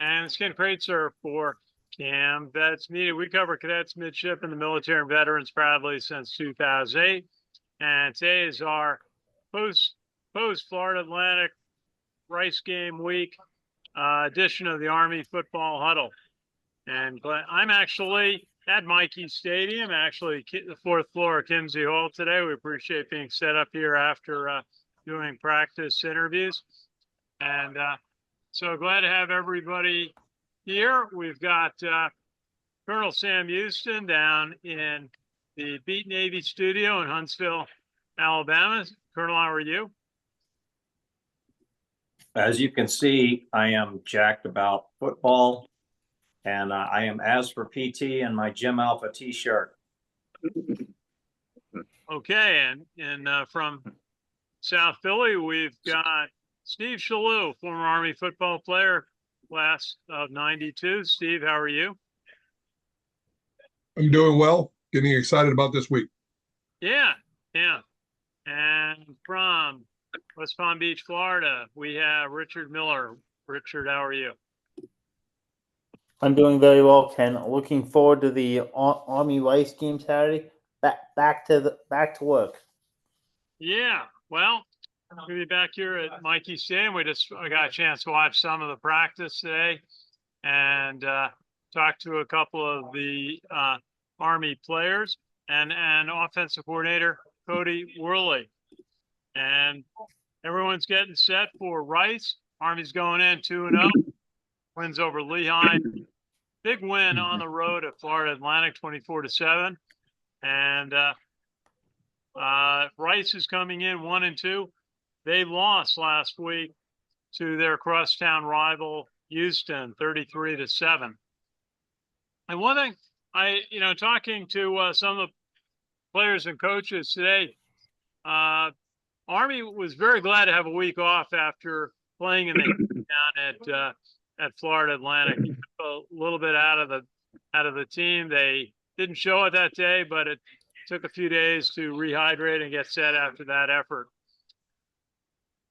And it's Ken Kraetzer for CaMMVetsMedia. We cover cadets, midshipmen, the military, and veterans proudly since 2008. And today is our post Florida Atlantic Rice Game Week edition of the Army Football Huddle. And I'm actually at Mikey Stadium, actually the fourth floor of CaMMV Hall today. We appreciate being set up here after doing practice interviews. And so glad to have everybody here. We've got Colonel Sam Houston down in the Beat Navy studio in Huntsville, Alabama. Colonel, how are you? As you can see, I am jacked about football, and I am as for PT in my Jim Alpha t-shirt. Okay, and from South Philly, we've got Steve Chaloult, former Army football player, class of '92. Steve, how are you? I'm doing well. Getting excited about this week. Yeah. And from West Palm Beach, Florida, we have Richard Miller. Richard, how are you? I'm doing very well, Ken. Looking forward to the Army Rice game Saturday. Back to work. Yeah, well, we'll be back here at Mikey Stadium. I got a chance to watch some of the practice today and talk to a couple of the Army players and offensive coordinator Cody Worley. And everyone's getting set for Rice. Army's going in 2-0. Wins over Lehigh. Big win on the road at Florida Atlantic, 24-7. And Rice is coming in 1-2. They lost last week to their crosstown rival Houston, 33-7. And one thing, talking to some of the players and coaches today, Army was very glad to have a week off after playing in the down at Florida Atlantic. A little bit out of the team. They didn't show it that day, but it took a few days to rehydrate and get set after that effort.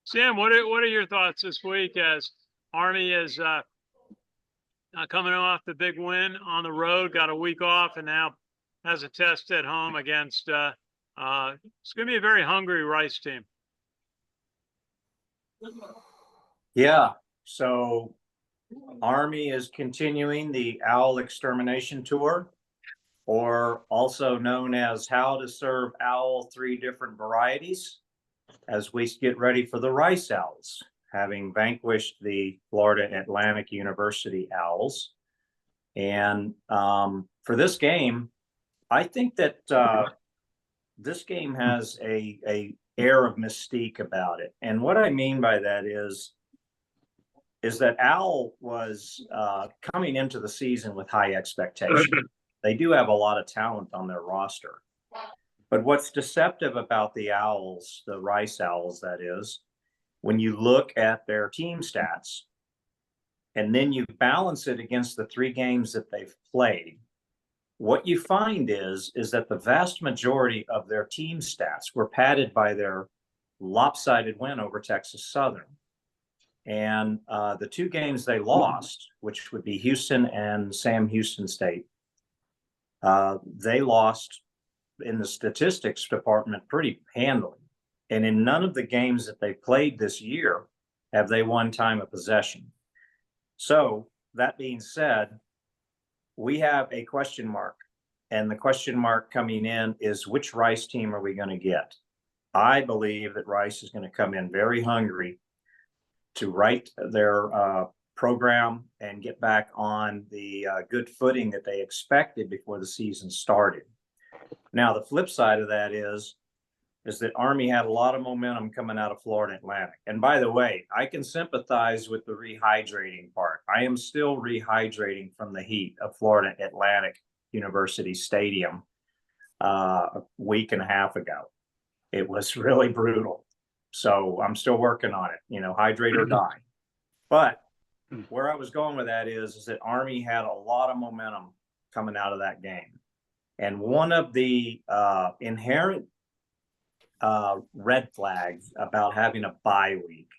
Sam, what are your thoughts this week as Army is coming off the big win on the road, got a week off, and now has a test at home against it's going to be a very hungry Rice team. Yeah, so Army is continuing the Owl Extermination Tour, or also known as How to Serve Owl 3 Different Varieties, as we get ready for the Rice Owls, having vanquished the Florida Atlantic University Owls. And for this game, I think that this game has a air of mystique about it. And what I mean by that is that Owl was coming into the season with high expectations. They do have a lot of talent on their roster. But what's deceptive about the Owls, the Rice Owls, that is, when you look at their team stats and then you balance it against the 3 games that they've played, what you find is that the vast majority of their team stats were padded by their lopsided win over Texas Southern. And the 2 games they lost, which would be Houston and Sam Houston State, they lost in the statistics department pretty handily. And in none of the games that they played this year have they won time of possession. So that being said, we have a question mark. And the question mark coming in is, which Rice team are we going to get? I believe that Rice is going to come in very hungry to right their program and get back on the good footing that they expected before the season started. Now, the flip side of that is that Army had a lot of momentum coming out of Florida Atlantic. And by the way, I can sympathize with the rehydrating part. I am still rehydrating from the heat of Florida Atlantic University Stadium a week and a half ago. It was really brutal. So I'm still working on it, hydrate or die. But where I was going with that is that Army had a lot of momentum coming out of that game. And one of the inherent red flags about having a bye week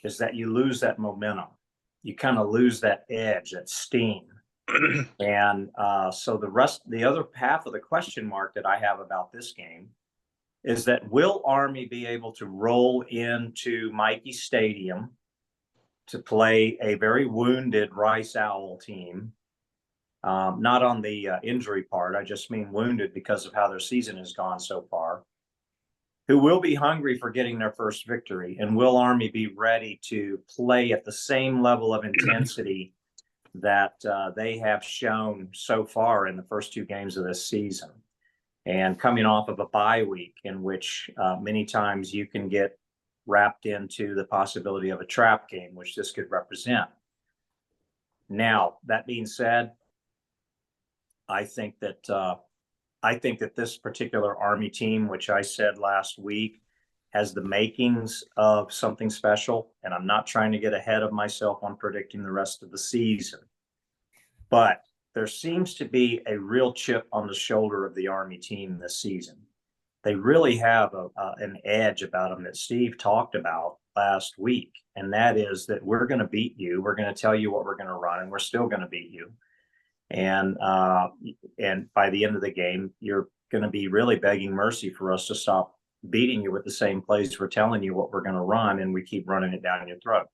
is that you lose that momentum. you kind of lose that edge, that steam. And so the other half of the question mark that I have about this game is that will Army be able to roll into Mikey Stadium to play a very wounded Rice Owl team? Not on the injury part, I just mean wounded because of how their season has gone so far, who will be hungry for getting their first victory, and will Army be ready to play at the same level of intensity that they have shown so far in the first 2 games of this season? And coming off of a bye week in which many times you can get wrapped into the possibility of a trap game, which this could represent. Now, that being said, I think that this particular Army team, which I said last week, has the makings of something special. And I'm not trying to get ahead of myself on predicting the rest of the season, but there seems to be a real chip on the shoulder of the Army team this season. They really have an edge about them that Steve talked about last week. And that is that we're going to beat you. We're going to tell you what we're going to run, and we're still going to beat you. And by the end of the game, you're going to be really begging mercy for us to stop beating you with the same plays we're telling you what we're going to run, and we keep running it down your throat.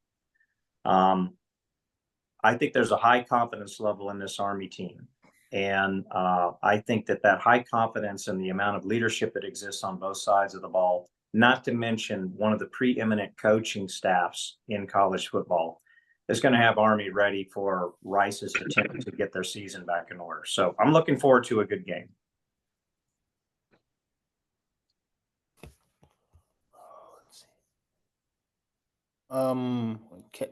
I think there's a high confidence level in this Army team. And I think that high confidence and the amount of leadership that exists on both sides of the ball, not to mention one of the preeminent coaching staffs in college football, is going to have Army ready for Rice's attempt to get their season back in order. So I'm looking forward to a good game. Okay.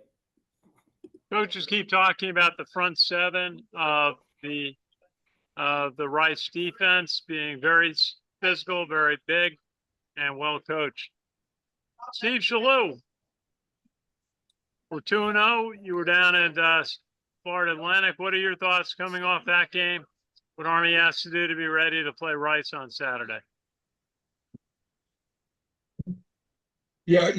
Coaches keep talking about the front 7 of the Rice defense being very physical, very big, and well coached. Steve Chaloult, we're 2-0. You were down at Florida Atlantic. What are your thoughts coming off that game? What Army has to do to be ready to play Rice on Saturday? Yeah,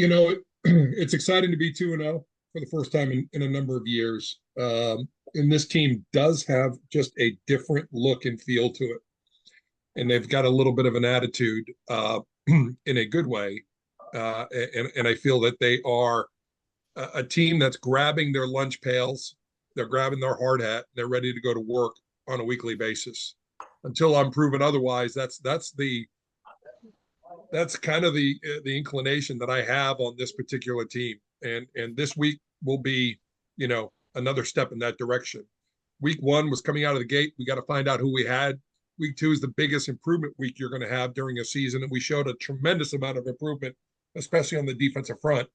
it's exciting to be 2-0 for the first time in a number of years. And this team does have just a different look and feel to it. And they've got a little bit of an attitude in a good way. And I feel that they are a team that's grabbing their lunch pails. They're grabbing their hard hat. They're ready to go to work on a weekly basis. Until I'm proven otherwise, that's kind of the inclination that I have on this particular team. And this week will be, another step in that direction. Week 1 was coming out of the gate. We got to find out who we had. Week 2 is the biggest improvement week you're going to have during a season. And we showed a tremendous amount of improvement, especially on the defensive front.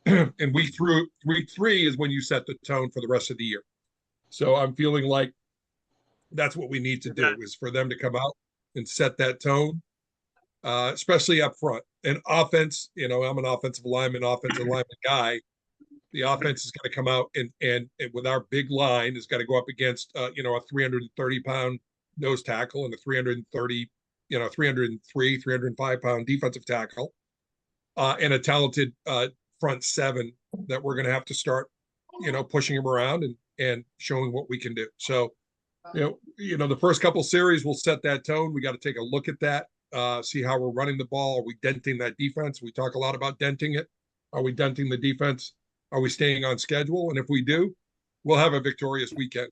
And week 3 is when you set the tone for the rest of the year. So I'm feeling like that's what we need to do, is for them to come out and set that tone, especially up front. And offense, I'm an offensive lineman guy. The offense is going to come out and with our big line is got to go up against, a 330-pound nose tackle and a 303, 305-pound defensive tackle, and a talented front 7 that we're going to have to start, pushing them around and showing what we can do. So, the first couple series will set that tone. We got to take a look at that, see how we're running the ball. Are we denting that defense? We talk a lot about denting it. Are we denting the defense? Are we staying on schedule? And if we do, we'll have a victorious weekend.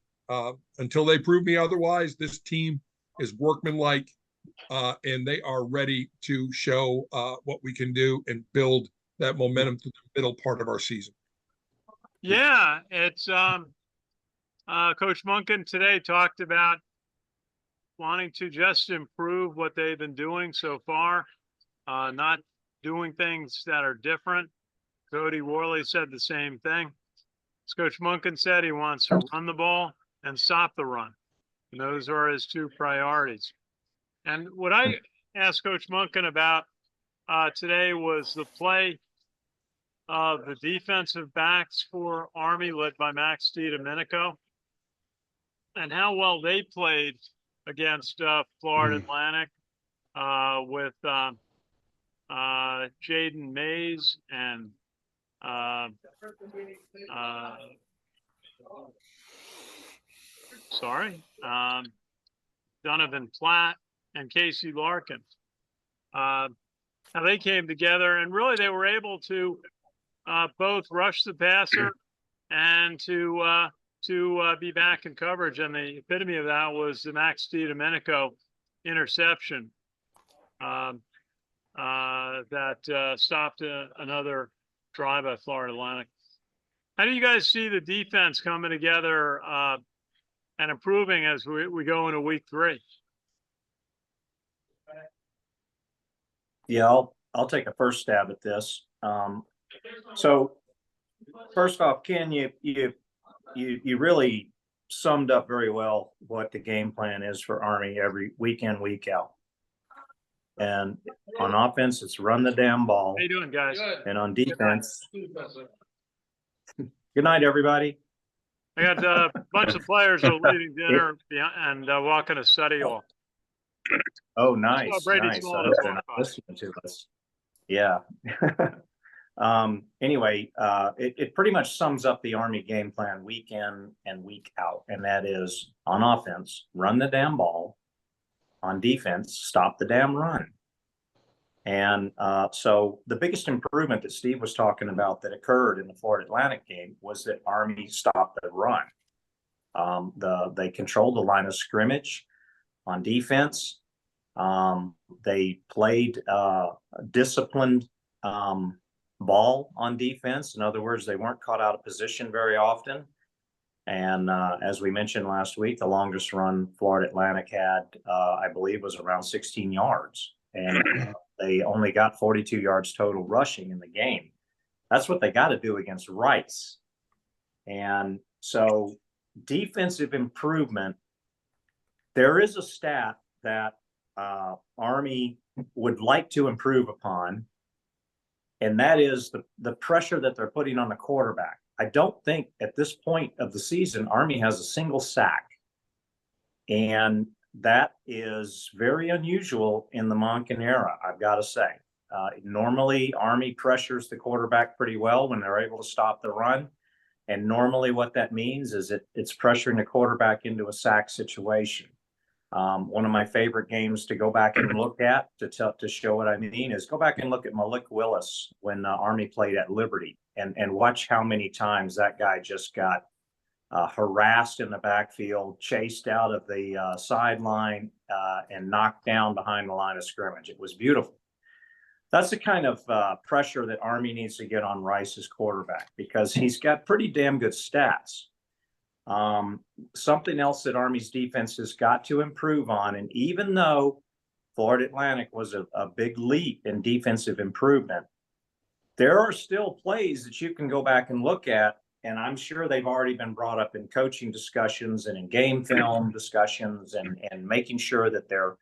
Until they prove me otherwise, this team is workmanlike, and they are ready to show what we can do and build that momentum to the middle part of our season. Yeah, it's Coach Munkin today talked about wanting to just improve what they've been doing so far, not doing things that are different. Cody Worley said the same thing. As Coach Munkin said, he wants to run the ball and stop the run. And those are his 2 priorities. And what I asked Coach Munkin about today was the play of the defensive backs for Army, led by Max DiDomenico, and how well they played against Florida Atlantic with Jaden Mays and sorry, Donovan Platt and Casey Larkin. Now they came together and really they were able to both rush the passer and to be back in coverage. And the epitome of that was the Max DiDomenico interception that stopped another drive by Florida Atlantic. How do you guys see the defense coming together and improving as we go into week 3? Yeah, I'll take a first stab at this. So first off, Ken, you really summed up very well what the game plan is for Army every week in, week out. And on offense, it's run the damn ball. How you doing, guys? And on defense, good night, everybody. I got a bunch of players who are leaving dinner and walking to study hall. Oh, nice. Brady Nice. I Small hope is they're not on. listening to us. Yeah. Anyway, it pretty much sums up the Army game plan week in and week out. And that is on offense, run the damn ball. On defense, stop the damn run. And so the biggest improvement that Steve was talking about that occurred in the Florida Atlantic game was that Army stopped the run. They controlled the line of scrimmage on defense. They played disciplined ball on defense. In other words, they weren't caught out of position very often. And as we mentioned last week, the longest run Florida Atlantic had, I believe, was around 16 yards. And they only got 42 yards total rushing in the game. That's what they got to do against Rice. And so defensive improvement, there is a stat that Army would like to improve upon, and that is the pressure that they're putting on the quarterback. I don't think at this point of the season, Army has a single sack. And that is very unusual in the Monken era, I've got to say. Normally, Army pressures the quarterback pretty well when they're able to stop the run. And normally what that means is it's pressuring the quarterback into a sack situation. One of my favorite games to go back and look at to show what I mean is go back and look at Malik Willis when Army played at Liberty and watch how many times that guy just got harassed in the backfield, chased out of the sideline, and knocked down behind the line of scrimmage. It was beautiful. That's the kind of pressure that Army needs to get on Rice's quarterback because he's got pretty damn good stats. Something else that Army's defense has got to improve on, and even though Florida Atlantic was a big leap in defensive improvement, there are still plays that you can go back and look at, and I'm sure they've already been brought up in coaching discussions and in game film discussions and making sure that they're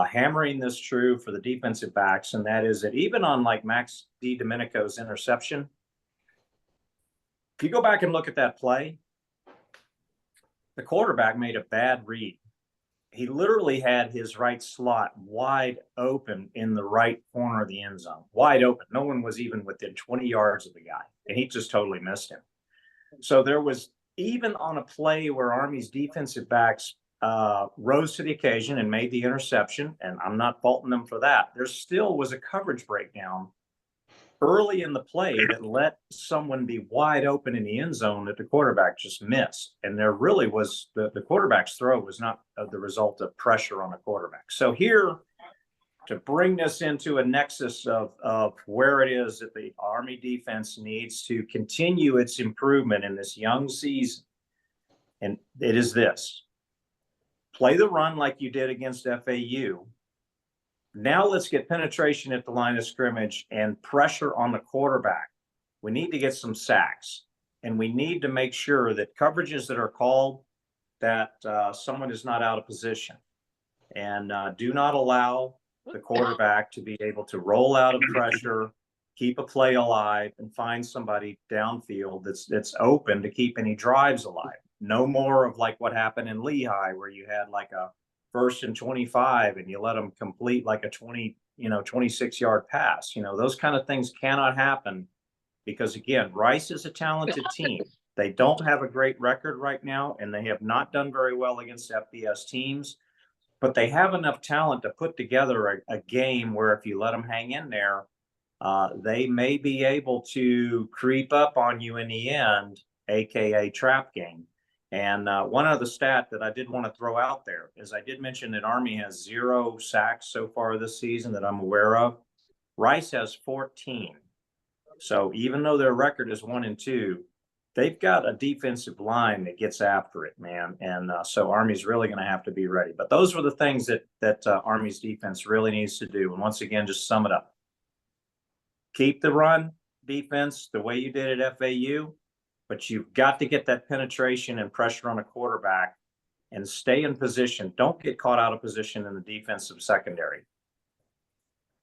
hammering this true for the defensive backs, and that is that even on like Max DiDomenico's interception, if you go back and look at that play, the quarterback made a bad read. He literally had his right slot wide open in the right corner of the end zone, wide open. No one was even within 20 yards of the guy, and he just totally missed him. So there was, even on a play where Army's defensive backs rose to the occasion and made the interception, and I'm not faulting them for that, there still was a coverage breakdown early in the play that let someone be wide open in the end zone that the quarterback just missed. And there really was, the quarterback's throw was not the result of pressure on the quarterback. So here, to bring this into a nexus of where it is that the Army defense needs to continue its improvement in this young season, and it is this: play the run like you did against FAU. Now let's get penetration at the line of scrimmage and pressure on the quarterback. We need to get some sacks, and we need to make sure that coverages that are called, that someone is not out of position, and do not allow the quarterback to be able to roll out of pressure, keep a play alive, and find somebody downfield that's open to keep any drives alive. No more of like what happened in Lehigh, where you had like a 1st and 25 and you let them complete like a 26-yard pass. Those kind of things cannot happen because, again, Rice is a talented team. They don't have a great record right now, and they have not done very well against FBS teams, but they have enough talent to put together a game where if you let them hang in there, they may be able to creep up on you in the end, aka trap game. And one other stat that I did want to throw out there is I did mention that Army has 0 sacks so far this season that I'm aware of. Rice has 14. So even though their record is 1-2, they've got a defensive line that gets after it, man. And so Army's really going to have to be ready. But those were the things that Army's defense really needs to do. And once again, just sum it up. Keep the run defense the way you did at FAU, but you've got to get that penetration and pressure on a quarterback and stay in position. Don't get caught out of position in the defensive secondary.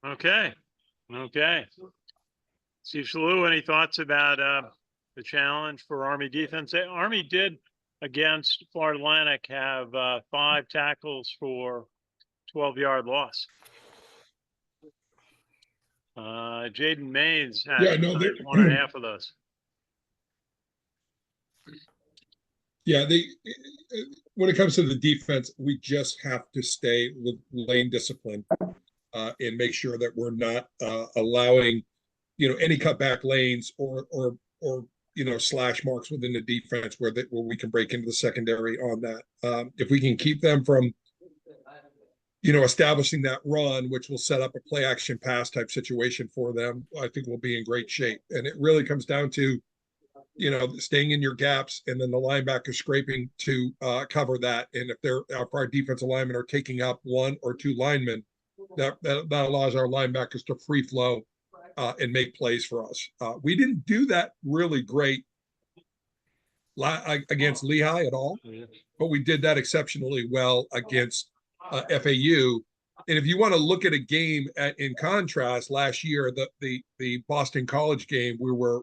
Okay. Steve Chaloult, any thoughts about the challenge for Army defense? Army did against Florida Atlantic have 5 tackles for 12-yard loss. Jaden Mays had 1.5 of those. Yeah, when it comes to the defense, we just have to stay with lane discipline and make sure that we're not allowing, any cutback lanes or slash marks within the defense where we can break into the secondary on that. If we can keep them from, establishing that run, which will set up a play action pass type situation for them, I think we'll be in great shape. And it really comes down to, staying in your gaps and then the linebacker scraping to cover that. And if our defensive linemen are taking up 1 or 2 linemen, that allows our linebackers to free flow and make plays for us. We didn't do that really great against Lehigh at all, but we did that exceptionally well against FAU. And if you want to look at a game in contrast, last year, the Boston College game, we're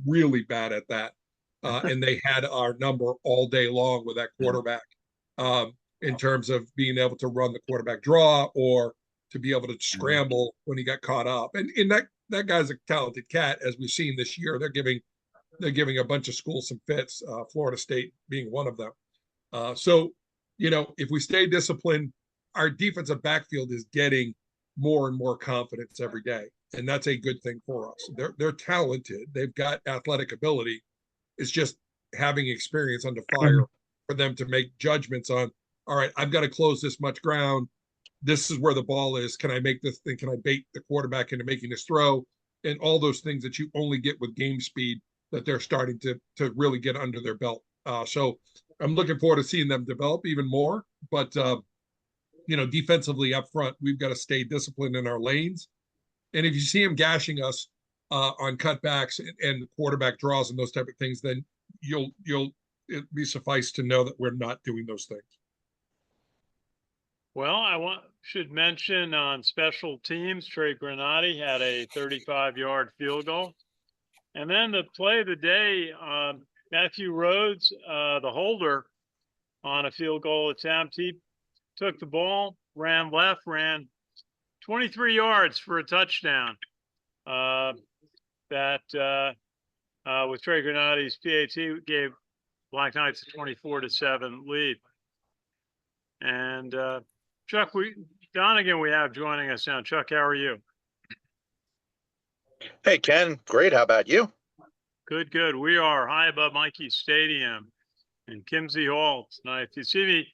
really bad at that. And they had our number all day long with that quarterback in terms of being able to run the quarterback draw or to be able to scramble when he got caught up. And that guy's a talented cat, as we've seen this year. They're giving a bunch of schools some fits, Florida State being one of them. So, if we stay disciplined, our defensive backfield is getting more and more confidence every day. And that's a good thing for us. They're talented. They've got athletic ability. It's just having experience under fire for them to make judgments on, all right, I've got to close this much ground. This is where the ball is. Can I make this thing? Can I bait the quarterback into making this throw? And all those things that you only get with game speed that they're starting to really get under their belt. So I'm looking forward to seeing them develop even more. But, defensively up front, we've got to stay disciplined in our lanes. And if you see them gashing us on cutbacks and quarterback draws and those type of things, then it'll be suffice to know that we're not doing those things. Well, should mention on special teams, Trey Granati had a 35-yard field goal. And then the play of the day, Matthew Rhodes, the holder on a field goal attempt, he took the ball, ran left, ran 23 yards for a touchdown. That with Trey Granati's PAT gave Black Knights a 24-7 lead. And Chuck, Donegan we have joining us now. Chuck, how are you? Hey, Ken. Great. How about you? Good. We are high above Mikey Stadium in CaMMV Hall tonight. If you see me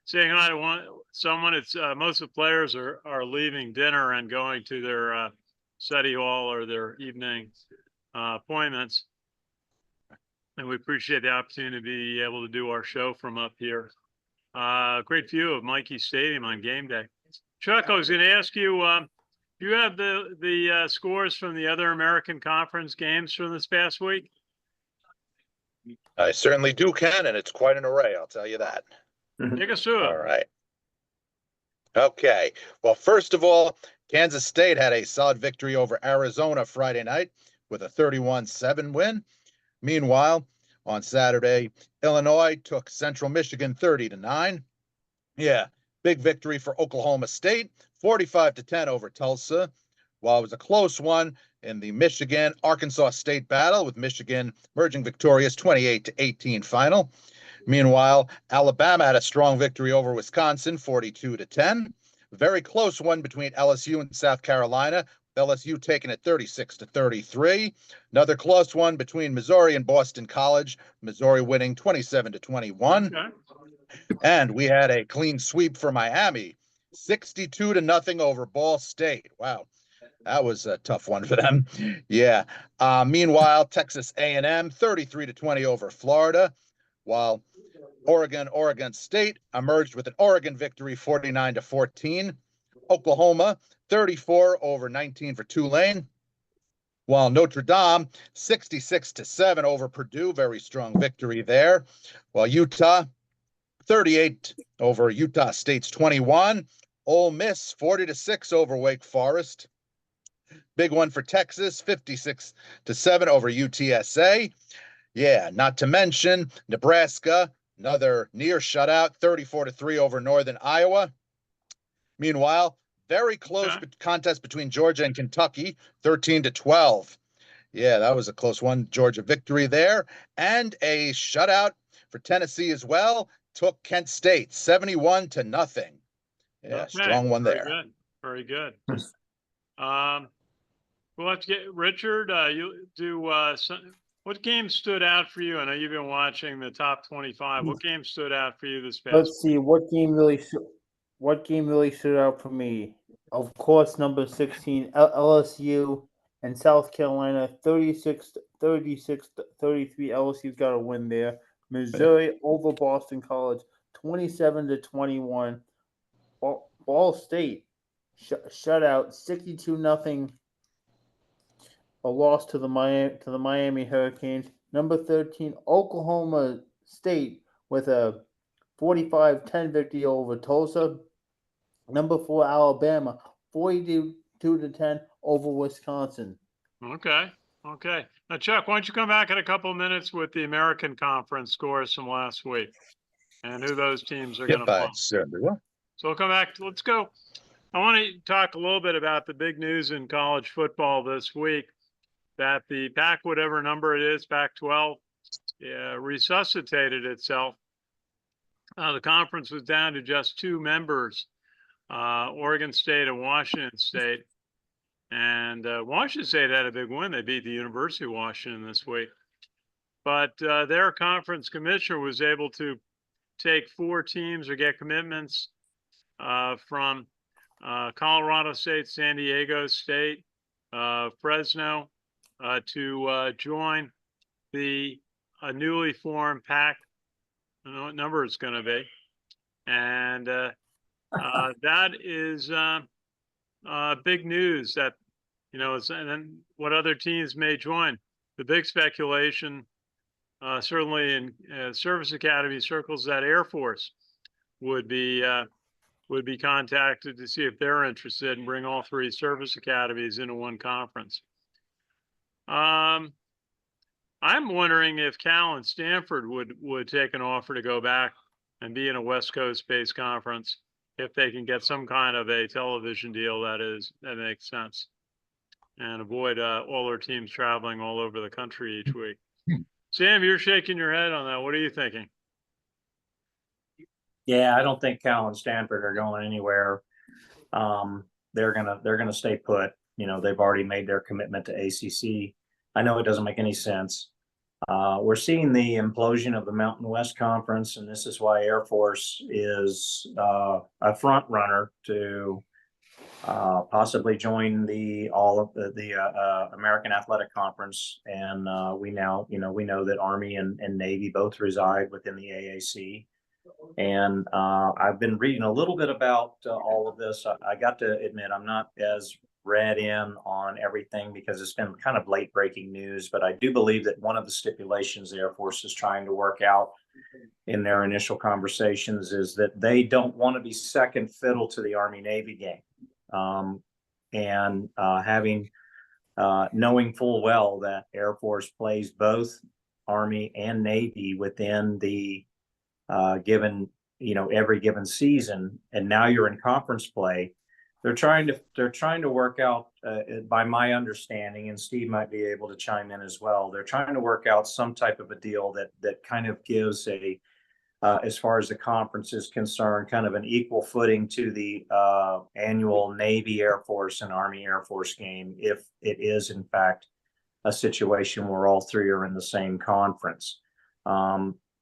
saying hi to someone, it's most of the players are leaving dinner and going to their study hall or their evening appointments. And we appreciate the opportunity to be able to do our show from up here. Great view of Mikey Stadium on game day. Chuck, I was going to ask you, do you have the scores from the other American Conference games from this past week? I certainly do, Ken, and it's quite an array, I'll tell you that. Take us through it. All right. Okay. Well, first of all, Kansas State had a solid victory over Arizona Friday night with a 31-7 win. Meanwhile, on Saturday, Illinois took Central Michigan 30-9. Yeah, big victory for Oklahoma State, 45-10 over Tulsa, while it was a close one in the Michigan-Arkansas State battle, with Michigan emerging victorious 28-18 final. Meanwhile, Alabama had a strong victory over Wisconsin, 42-10. Very close one between LSU and South Carolina, LSU taking it 36-33. Another close one between Missouri and Boston College, Missouri winning 27-21. Okay. And we had a clean sweep for Miami, 62-0 over Ball State. Wow, that was a tough one for them. Yeah. Meanwhile, Texas A&M 33-20 over Florida, while Oregon State emerged with an Oregon victory 49-14. Oklahoma 34-19 for Tulane, while Notre Dame 66-7 over Purdue, very strong victory there. While Utah 38 over Utah State's 21. Ole Miss 40-6 over Wake Forest. Big one for Texas, 56-7 over UTSA. Yeah, not to mention Nebraska, another near shutout, 34-3 over Northern Iowa. Meanwhile, very close contest between Georgia and Kentucky, 13-12. Yeah, that was a close one. Georgia victory there. And a shutout for Tennessee as well. Took Kent State 71-0. Yeah, Okay, strong one very there. Good. Very good. We'll have to get Richard. You do what game stood out for you? I know you've been watching the top 25. What game stood out for you this past? Let's see what game really stood out for me. Of course, number 16 LSU and South Carolina 36-33. LSU's got a win there. Missouri over Boston College 27-21. Ball State shutout 62-0. A loss to the Miami Hurricanes. Number 13 Oklahoma State with a 45-10 victory over Tulsa. Number 4 Alabama 42-10 over Wisconsin. Okay. Now, Chuck, why don't you come back in a couple of minutes with the American Conference scores from last week and who those teams are going to play. Certainly will. So we'll come back. Let's go. I want to talk a little bit about the big news in college football this week, that the Pac, whatever number it is, Pac-12, resuscitated itself. The conference was down to just 2 members, Oregon State and Washington State. And Washington State had a big win. They beat the University of Washington this week. But their conference commissioner was able to take 4 teams or get commitments from Colorado State, San Diego State, Fresno, to join the newly formed Pac. I don't know what number it's going to be. And that is big news that, and then what other teams may join. The big speculation, certainly in service academy circles, that Air Force would be contacted to see if they're interested and bring all 3 service academies into one conference. I'm wondering if Cal and Stanford would take an offer to go back and be in a West Coast-based conference if they can get some kind of a television deal that makes sense, and avoid all their teams traveling all over the country each week. Sam, you're shaking your head on that. What are you thinking? Yeah, I don't think Cal and Stanford are going anywhere. They're gonna stay put. They've already made their commitment to ACC. I know it doesn't make any sense. We're seeing the implosion of the Mountain West Conference, and this is why Air Force is a front runner to possibly join the American Athletic Conference. And we know that Army and Navy both reside within the AAC. And I've been reading a little bit about all of this. I got to admit, I'm not as read in on everything because it's been kind of late breaking news, but I do believe that one of the stipulations the Air Force is trying to work out in their initial conversations is that they don't want to be second fiddle to the Army Navy game. Knowing full well that Air Force plays both Army and Navy within the given, every given season, and now you're in conference play, they're trying to work out, by my understanding, and Steve might be able to chime in as well. They're trying to work out some type of a deal that kind of gives a, as far as the conference is concerned, kind of an equal footing to the annual Navy, Air Force, and Army Air Force game, if it is in fact a situation where all three are in the same conference.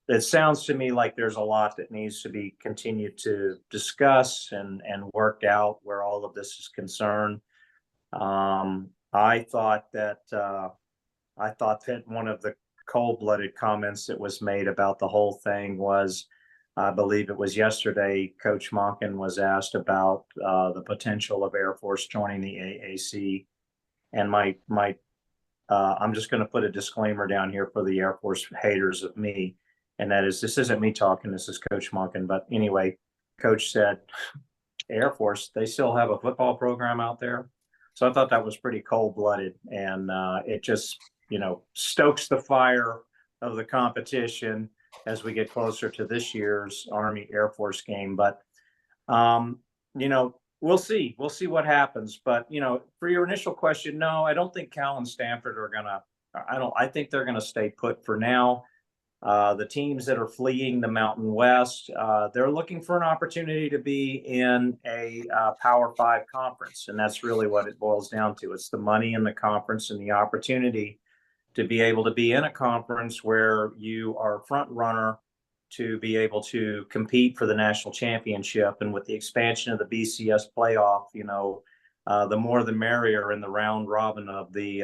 It sounds to me like there's a lot that needs to be continued to discuss and worked out where all of this is concerned. I thought that one of the cold-blooded comments that was made about the whole thing was, I believe it was yesterday, Coach Monken was asked about the potential of Air Force joining the AAC, and I'm just going to put a disclaimer down here for the Air Force haters of me. And that is, this isn't me talking, this is Coach Monken. But anyway, Coach said, Air Force, they still have a football program out there. So I thought that was pretty cold-blooded. And it just, stokes the fire of the competition as we get closer to this year's Army Air Force game. But, we'll see. We'll see what happens. But, for your initial question, no, I don't think Cal and Stanford are going to, I think they're going to stay put for now. The teams that are fleeing the Mountain West, they're looking for an opportunity to be in a Power 5 conference. And that's really what it boils down to. It's the money in the conference and the opportunity to be able to be in a conference where you are front runner to be able to compete for the national championship. And with the expansion of the BCS playoff, the more the merrier in the round robin of the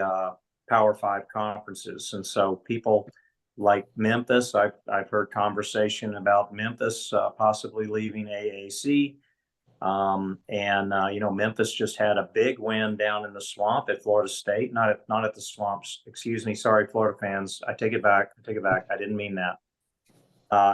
Power 5 conferences. And so people like Memphis, I've heard conversation about Memphis possibly leaving AAC. Memphis just had a big win down in the swamp at Florida State, not at the swamps. Excuse me. Sorry, Florida fans. I take it back. I didn't mean that.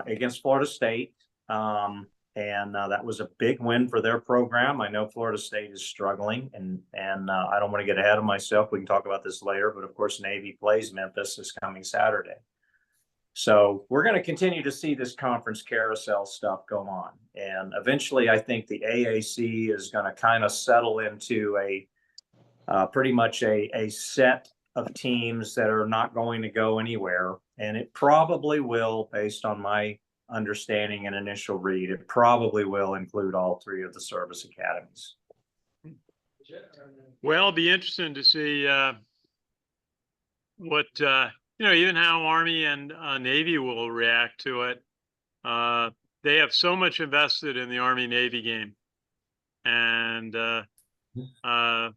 Against Florida State. That was a big win for their program. I know Florida State is struggling, and I don't want to get ahead of myself. We can talk about this later, but of course, Navy plays Memphis this coming Saturday. So we're going to continue to see this conference carousel stuff go on. And eventually, I think the AAC is going to kind of settle into pretty much a set of teams that are not going to go anywhere. And it probably will, based on my understanding and initial read, it probably will include all three of the service academies. Well, it'll be interesting to see what even how Army and Navy will react to it. They have so much invested in the Army-Navy game. And, I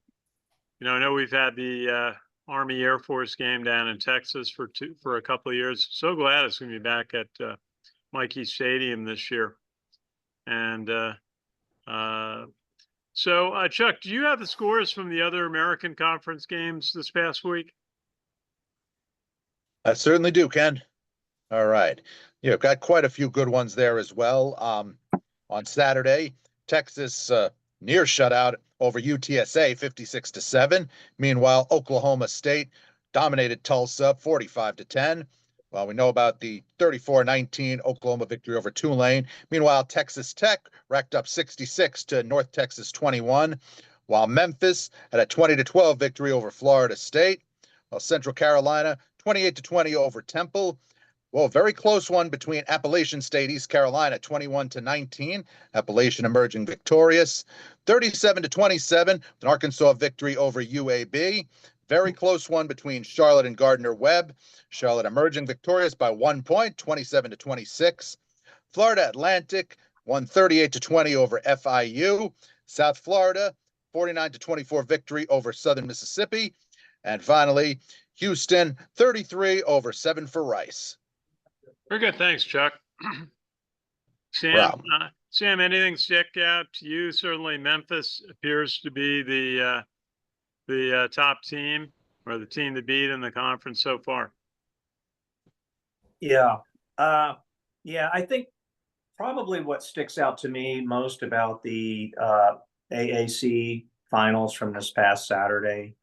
know we've had the Army Air Force game down in Texas for a couple of years. So glad it's going to be back at Mikey Stadium this year. And so, Chuck, do you have the scores from the other American Conference games this past week? I certainly do, Ken. All right. Got quite a few good ones there as well. On Saturday, Texas near shutout over UTSA 56-7. Meanwhile, Oklahoma State dominated Tulsa 45-10. Well, we know about the 34-19 Oklahoma victory over Tulane. Meanwhile, Texas Tech racked up 66 to North Texas 21, while Memphis had a 20-12 victory over Florida State. While Central Carolina 28-20 over Temple. Well, very close one between Appalachian State, East Carolina, 21-19. Appalachian emerging victorious. 37-27, an Arkansas victory over UAB. Very close one between Charlotte and Gardner-Webb. Charlotte emerging victorious by 1 point, 27-26. Florida Atlantic won 38-20 over FIU. South Florida, 49-24 victory over Southern Mississippi. And finally, Houston, 33 over 7 for Rice. Very good. Thanks, Chuck. Sam, anything stick out to you? Certainly Memphis appears to be the top team, or the team to beat in the conference so far. Yeah. I think probably what sticks out to me most about the AAC finals from this past Saturday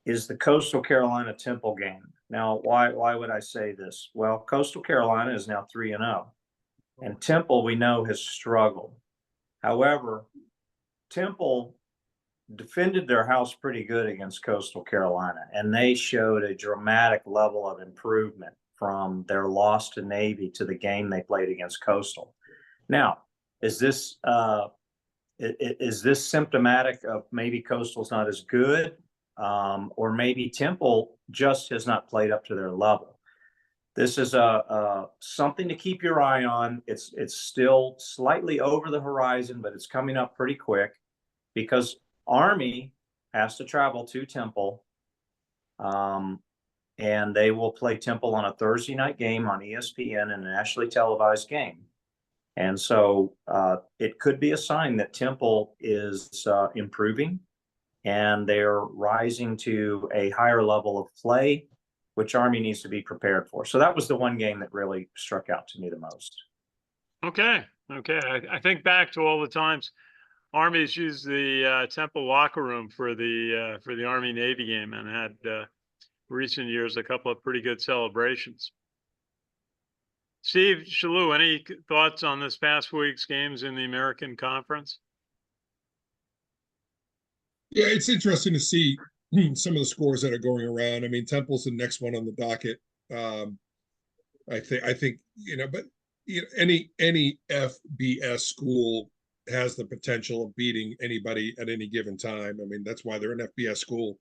is the Coastal Carolina Temple game. Now, why would I say this? Well, Coastal Carolina is now 3-0, and Temple, we know, has struggled. However, Temple defended their house pretty good against Coastal Carolina, and they showed a dramatic level of improvement from their loss to Navy to the game they played against Coastal. Now, is this symptomatic of maybe Coastal's not as good, or maybe Temple just has not played up to their level? This is something to keep your eye on. It's still slightly over the horizon, but it's coming up pretty quick because Army has to travel to Temple, and they will play Temple on a Thursday night game on ESPN in a nationally televised game. And so it could be a sign that Temple is improving and they're rising to a higher level of play, which Army needs to be prepared for. So that was the one game that really struck out to me the most. Okay. I think back to all the times Army's used the Temple locker room for the Army Navy game and had recent years a couple of pretty good celebrations. Steve, Chaloult, any thoughts on this past week's games in the American Conference? Yeah, it's interesting to see some of the scores that are going around. I mean, Temple's the next one on the docket. I think but any FBS school has the potential of beating anybody at any given time. I mean, that's why they're an FBS school.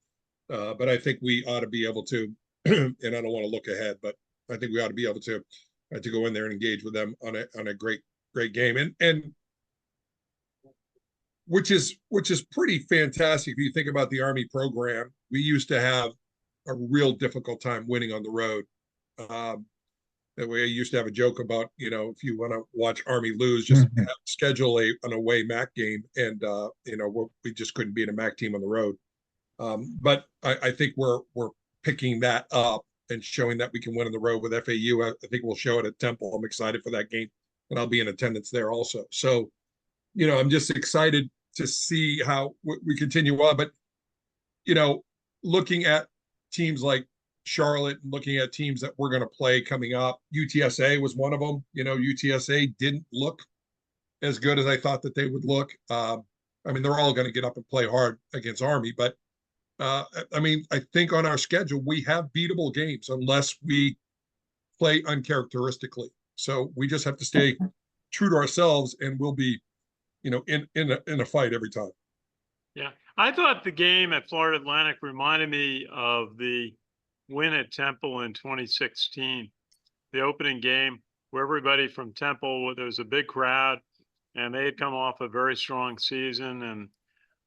But I think we ought to be able to, and I don't want to look ahead, but I think we ought to be able to go in there and engage with them on a great game, and which is pretty fantastic if you think about the Army program. We used to have a real difficult time winning on the road. That way, I used to have a joke about, if you want to watch Army lose, just schedule an away MAC game, and we just couldn't beat a MAC team on the road. But I think we're picking that up and showing that we can win on the road with FAU. I think we'll show it at Temple. I'm excited for that game, and I'll be in attendance there also. So, I'm just excited to see how we continue on. But, looking at teams like Charlotte and looking at teams that we're going to play coming up, UTSA was one of them. UTSA didn't look as good as I thought that they would look. I mean, they're all going to get up and play hard against Army, but I think on our schedule, we have beatable games unless we play uncharacteristically. So we just have to stay true to ourselves, and we'll be, in a fight every time. Yeah. I thought the game at Florida Atlantic reminded me of the win at Temple in 2016, the opening game where everybody from Temple, there was a big crowd, and they had come off a very strong season, and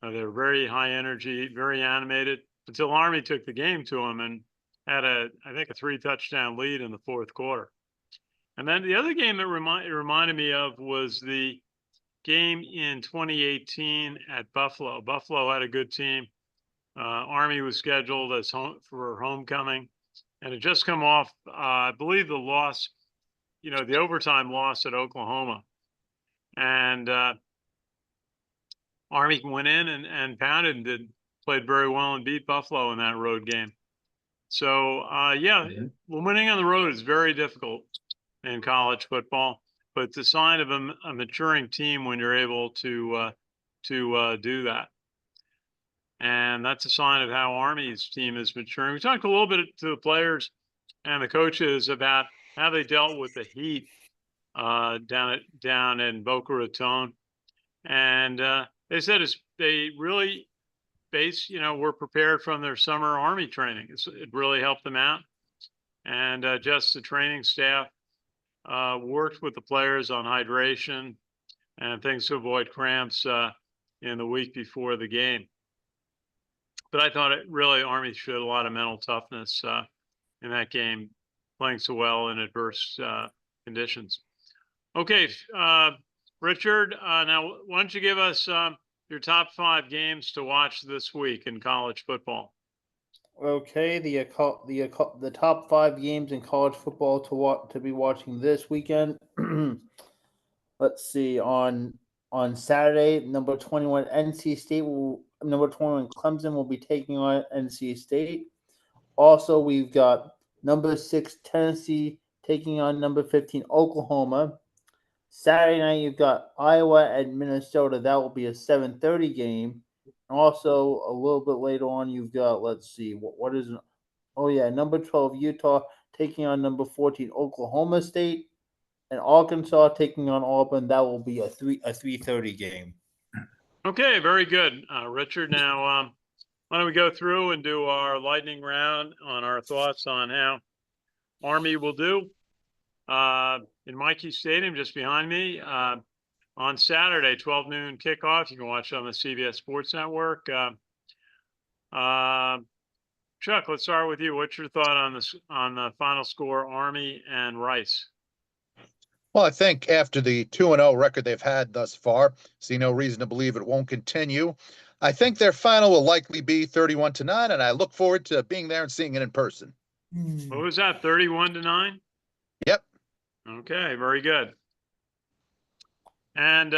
they were very high energy, very animated, until Army took the game to them and had I think a 3-touchdown lead in the fourth quarter. And then the other game that it reminded me of was the game in 2018 at Buffalo. Buffalo had a good team. Army was scheduled as for homecoming, and it just come off, I believe, the loss, the overtime loss at Oklahoma. And Army went in and pounded and played very well and beat Buffalo in that road game. So, winning on the road is very difficult in college football, but it's a sign of a maturing team when you're able to do that. And that's a sign of how Army's team is maturing. We talked a little bit to the players and the coaches about how they dealt with the heat down in Boca Raton. And they said they really were prepared from their summer Army training. It really helped them out. And just the training staff worked with the players on hydration and things to avoid cramps in the week before the game. But I thought Army showed a lot of mental toughness in that game, playing so well in adverse conditions. Okay, Richard, now why don't you give us your top 5 games to watch this week in college football? Okay, the top 5 games in college football to be watching this weekend. Let's see, on Saturday, number 21 NC State number 21 Clemson will be taking on NC State. Also, we've got number 6 Tennessee taking on number 15 Oklahoma. Saturday night, you've got Iowa and Minnesota. That will be a 7:30 game. Also, a little bit later on, you've got, let's see, what is it? Oh, yeah, number 12, Utah taking on number 14, Oklahoma State. And Arkansas taking on Auburn. That will be a 3:30 game. Okay, very good, Richard. Now, why don't we go through and do our lightning round on our thoughts on how Army will do in Mikey Stadium, just behind me, on Saturday, 12 noon kickoff. You can watch it on the CBS Sports Network. Chuck, let's start with you. What's your thought on this, on the final score, Army and Rice? Well, I think after the 2-0 record they've had thus far, see no reason to believe it won't continue. I think their final will likely be 31-9, and I look forward to being there and seeing it in person. What was that, 31-9? Yep. Okay, very good. And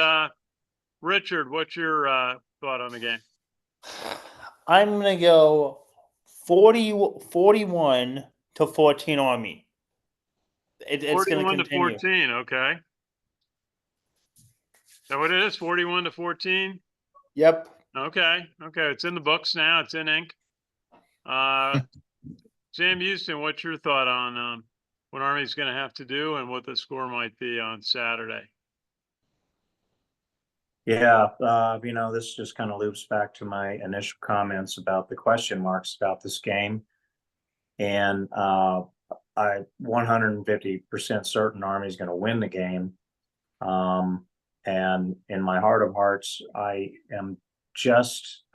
Richard, what's your thought on the game? I'm going to go 41-14 Army. It's going to 41 to continue. 14, okay. Is that what it is, 41 to 14? Yep. Okay, it's in the books now, it's in ink. Sam Houston, what's your thought on what Army's going to have to do and what the score might be on Saturday? Yeah, this just kind of loops back to my initial comments about the question marks about this game. And I'm 150% certain Army's going to win the game. And in my heart of hearts, I just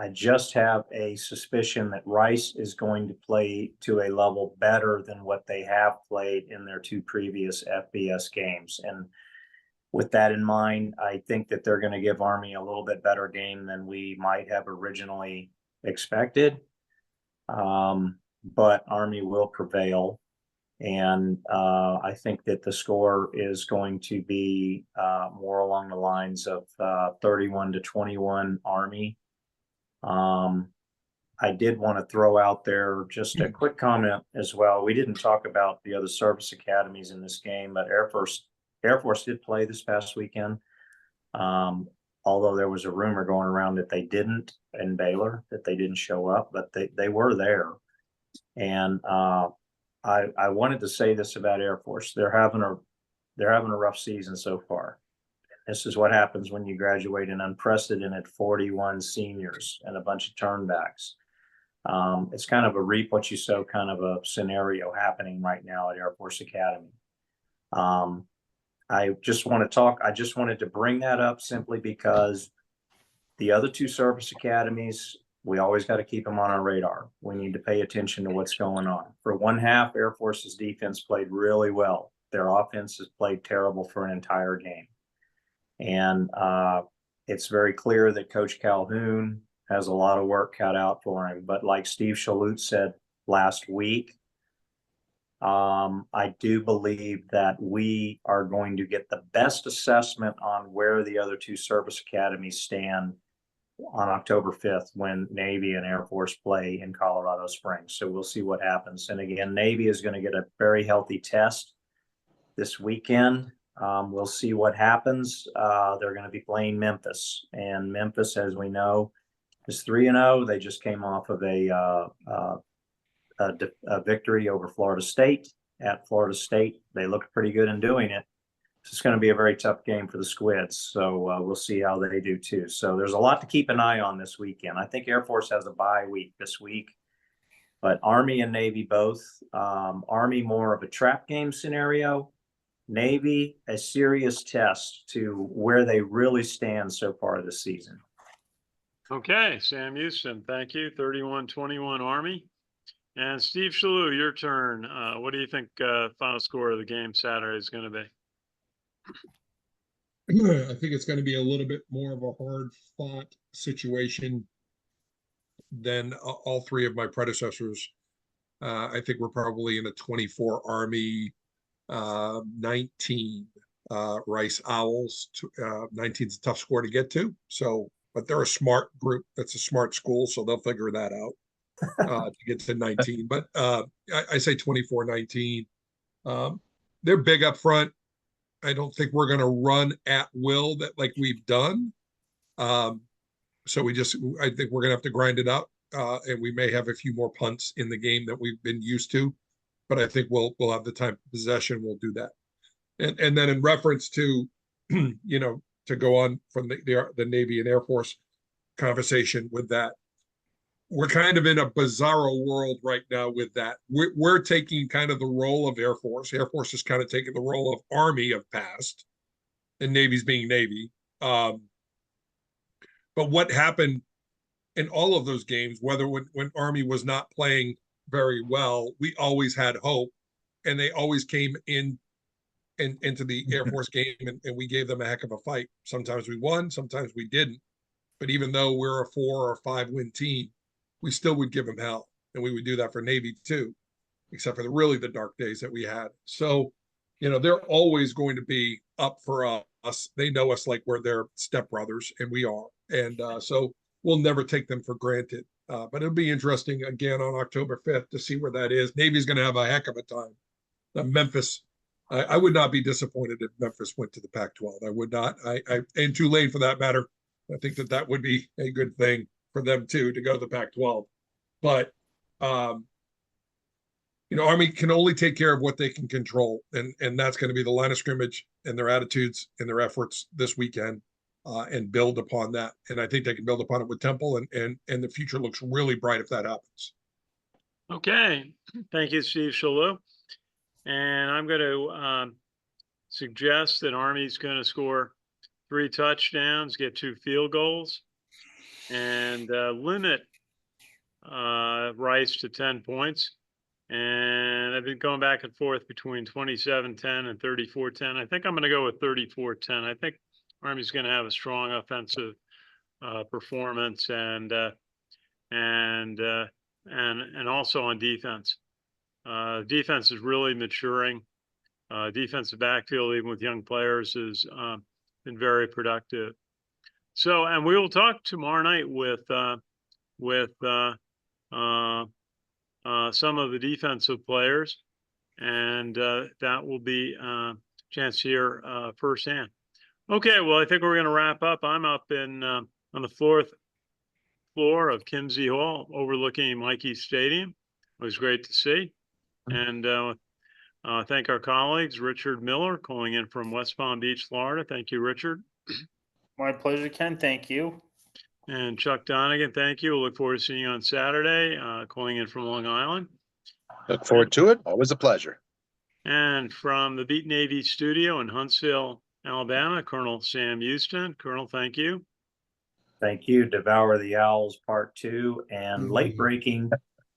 have a suspicion that Rice is going to play to a level better than what they have played in their two previous FBS games. And with that in mind, I think that they're going to give Army a little bit better game than we might have originally expected. But Army will prevail. And I think that the score is going to be more along the lines of 31-21 Army. I did want to throw out there just a quick comment as well. We didn't talk about the other service academies in this game, but Air Force did play this past weekend. Although there was a rumor going around that they didn't in Baylor, that they didn't show up, but they were there. And I wanted to say this about Air Force. They're having a rough season so far. This is what happens when you graduate an unprecedented 41 seniors and a bunch of turnbacks. It's kind of a reap what you sow kind of a scenario happening right now at Air Force Academy. I just wanted to bring that up simply because the other two service academies, we always got to keep them on our radar. We need to pay attention to what's going on. For one half, Air Force's defense played really well. Their offense has played terrible for an entire game. And it's very clear that Coach Calhoun has a lot of work cut out for him. But like Steve Chaloult said last week, I do believe that we are going to get the best assessment on where the other two service academies stand on October 5th when Navy and Air Force play in Colorado Springs. So we'll see what happens. And again, Navy is going to get a very healthy test this weekend. We'll see what happens. They're going to be playing Memphis, and Memphis, as we know, is 3-0. They just came off of a victory over Florida State at Florida State. They looked pretty good in doing it. It's going to be a very tough game for the Squids. So we'll see how they do too. So there's a lot to keep an eye on this weekend. I think Air Force has a bye week this week, but Army and Navy both. Army more of a trap game scenario. Navy, a serious test to where they really stand so far this season. Okay, Sam Houston, thank you. 31-21 Army. And Steve Chaloult, your turn. What do you think final score of the game Saturday is going to be? I think it's going to be a little bit more of a hard-fought situation than all three of my predecessors. I think we're probably in a 24 Army, 19 Rice Owls. 19 is a tough score to get to. So, but they're a smart group. That's a smart school, so they'll figure that out to get to 19. But I say 24-19. They're big up front. I don't think we're going to run at will that like we've done. So I think we're going to have to grind it out. And we may have a few more punts in the game that we've been used to, but I think we'll have the time possession. We'll do that. And then in reference to, to go on from the Navy and Air Force conversation with that, we're kind of in a bizarro world right now with that. We're taking kind of the role of Air Force. Air Force is kind of taking the role of Army of past, and Navy's being Navy. But what happened in all of those games, whether when Army was not playing very well, we always had hope, and they always came into the Air Force game, and we gave them a heck of a fight. Sometimes we won, sometimes we didn't. But even though we're a 4 or 5 win team, we still would give them hell, and we would do that for Navy too, except for the dark days that we had. So, they're always going to be up for us. They know us like we're their stepbrothers, and we are. And so we'll never take them for granted. But it'll be interesting again on October 5th to see where that is. Navy's going to have a heck of a time. Memphis, I would not be disappointed if Memphis went to the Pac-12. I would not. And Tulane for that matter. I think that would be a good thing for them too, to go to the Pac-12. But, Army can only take care of what they can control. And that's going to be the line of scrimmage and their attitudes and their efforts this weekend, and build upon that. And I think they can build upon it with Temple, and the future looks really bright if that happens. Okay. Thank you, Steve Chaloult. And I'm going to suggest that Army's going to score 3 touchdowns, get 2 field goals, and limit Rice to 10 points. And I've been going back and forth between 27-10 and 34-10. I think I'm going to go with 34-10. I think Army's going to have a strong offensive performance, and also on defense. Defense is really maturing. Defensive backfield, even with young players, has been very productive. So, and we will talk tomorrow night with some of the defensive players, and that will be a chance to hear firsthand. Okay, well, I think we're going to wrap up. I'm up on the 4th floor of CaMMV Hall, overlooking Mikey Stadium. It was great to see. And thank our colleagues, Richard Miller, calling in from West Palm Beach, Florida. Thank you, Richard. My pleasure, Ken. Thank you. And Chuck Donegan, thank you. We'll look forward to seeing you on Saturday, calling in from Long Island. Look forward to it. Always a pleasure. And from the Beat Navy studio in Huntsville, Alabama, Colonel Sam Houston. Colonel, thank you. Thank you. Devour the Owls Part 2. And late breaking,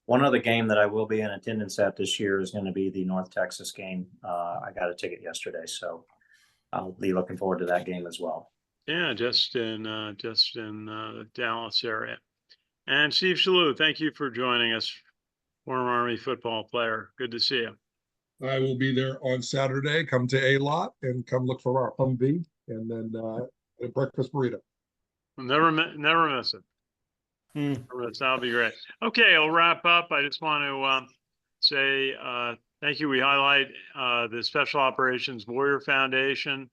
one other game that I will be in attendance at this year is going to be the North Texas game. I got a ticket yesterday, so I'll be looking forward to that game as well. Yeah, just in the Dallas area. And Steve Chaloult, thank you for joining us, former Army football player. Good to see you. I will be there on Saturday. Come to A-Lot and come look for our Humvee, and then a breakfast burrito. Never miss it. That'll be great. Okay, I'll wrap up. I just want to say thank you. We highlight the Special Operations Warrior Foundation,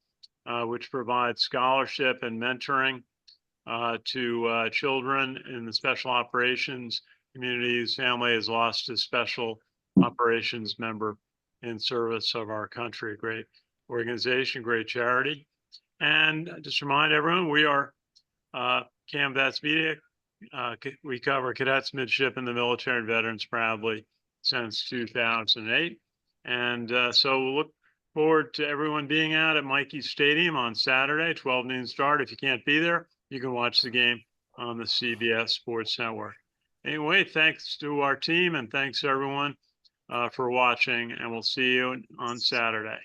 which provides scholarship and mentoring to children in the special operations community whose family has lost a special operations member in service of our country. Great organization, great charity. And just remind everyone, we are CaMMVetsMedia. We cover cadets, midshipmen, the military, and veterans proudly since 2008. And so we'll look forward to everyone being out at Mikey Stadium on Saturday, 12 noon start. If you can't be there, you can watch the game on the CBS Sports Network. Anyway, thanks to our team, and thanks everyone for watching, and we'll see you on Saturday.